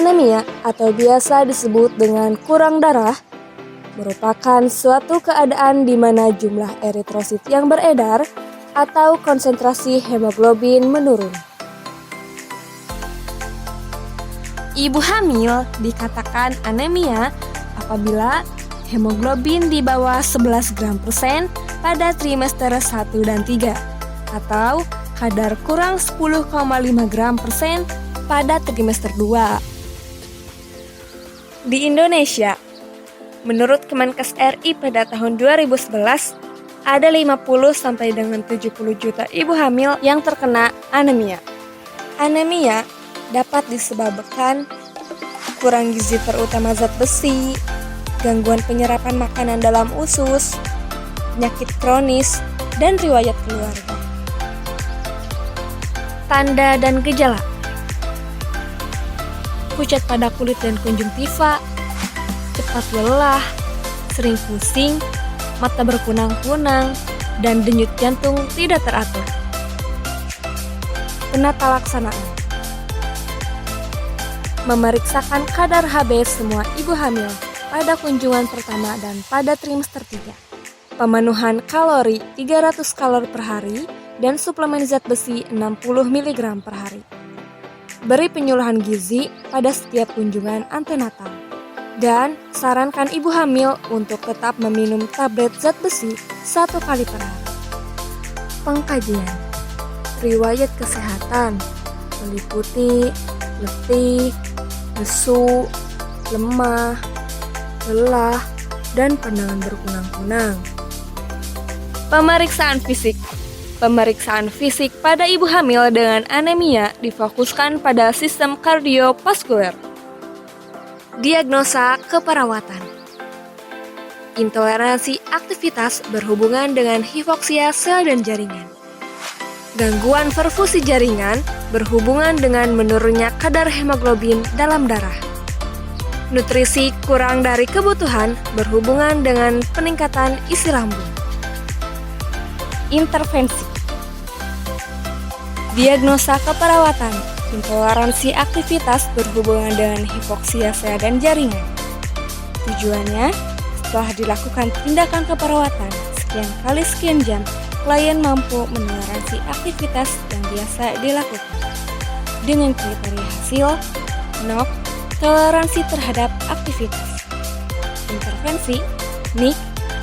Anemia atau biasa disebut dengan kurang darah merupakan suatu keadaan di mana jumlah eritrosit yang beredar atau konsentrasi hemoglobin menurun. Ibu hamil dikatakan anemia apabila hemoglobin di bawah 11 gram persen pada trimester 1 dan 3 atau kadar kurang 10,5 gram persen pada trimester 2. Di Indonesia, menurut Kemenkes RI pada tahun 2011, ada 50 sampai dengan 70 juta ibu hamil yang terkena anemia. Anemia dapat disebabkan kurang gizi terutama zat besi, gangguan penyerapan makanan dalam usus, penyakit kronis, dan riwayat keluarga. Tanda dan gejala: pucat pada kulit dan konjungtiva, cepat lelah, sering pusing, mata berkunang-kunang, dan denyut jantung tidak teratur. Penata laksanaan: memeriksakan kadar Hb semua ibu hamil pada kunjungan pertama dan pada trimester 3. Pemenuhan kalori 300 kalori per hari dan suplemen zat besi 60 mg per hari. Beri penyuluhan gizi pada setiap kunjungan antenatal. Dan sarankan ibu hamil untuk tetap meminum tablet zat besi 1 kali per hari. Pengkajian riwayat kesehatan meliputi letih, lesu, lemah, lelah, dan pandangan berkunang-kunang. Pemeriksaan fisik. Pemeriksaan fisik pada ibu hamil dengan anemia difokuskan pada sistem kardiovaskuler. Diagnosa keperawatan. Intoleransi aktivitas berhubungan dengan hipoksia sel dan jaringan. Gangguan perfusi jaringan berhubungan dengan menurunnya kadar hemoglobin dalam darah. Nutrisi kurang dari kebutuhan berhubungan dengan peningkatan isi lambung. Intervensi. Diagnosa keperawatan. Intoleransi aktivitas berhubungan dengan hipoksia sel dan jaringan. Tujuannya, setelah dilakukan tindakan keperawatan sekian kali sekian jam, klien mampu menoleransi aktivitas yang biasa dilakukan. Dengan kriteria hasil, NOC, toleransi terhadap aktivitas. Intervensi, NIC,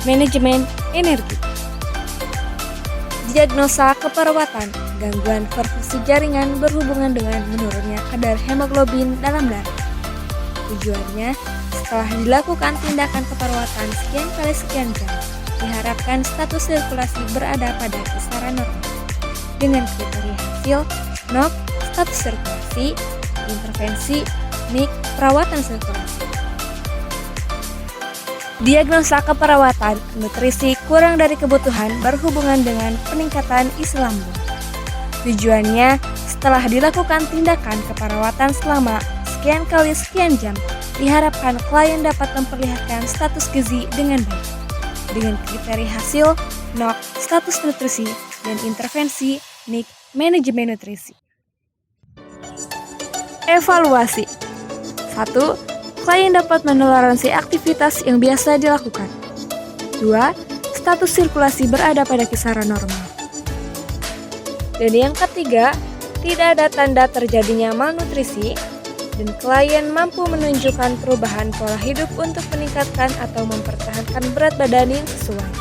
manajemen energi. Diagnosa keperawatan. Gangguan perfusi jaringan berhubungan dengan menurunnya kadar hemoglobin dalam darah. Tujuannya, setelah dilakukan tindakan keperawatan sekian kali sekian jam, diharapkan status sirkulasi berada pada kisaran normal. Dengan kriteria hasil, NOC, status sirkulasi, intervensi, NIC, perawatan sirkulasi. Diagnosa keperawatan, nutrisi kurang dari kebutuhan berhubungan dengan peningkatan isi lambung. Tujuannya, setelah dilakukan tindakan keperawatan selama sekian kali sekian jam, diharapkan klien dapat memperlihatkan status gizi dengan baik. Dengan kriteria hasil, NOC, status nutrisi, dan intervensi, NIC, manajemen nutrisi. Evaluasi. 1. Klien dapat menoleransi aktivitas yang biasa dilakukan. 2. Status sirkulasi berada pada kisaran normal. Dan yang ketiga, tidak ada tanda terjadinya malnutrisi dan klien mampu menunjukkan perubahan pola hidup untuk meningkatkan atau mempertahankan berat badan yang sesuai.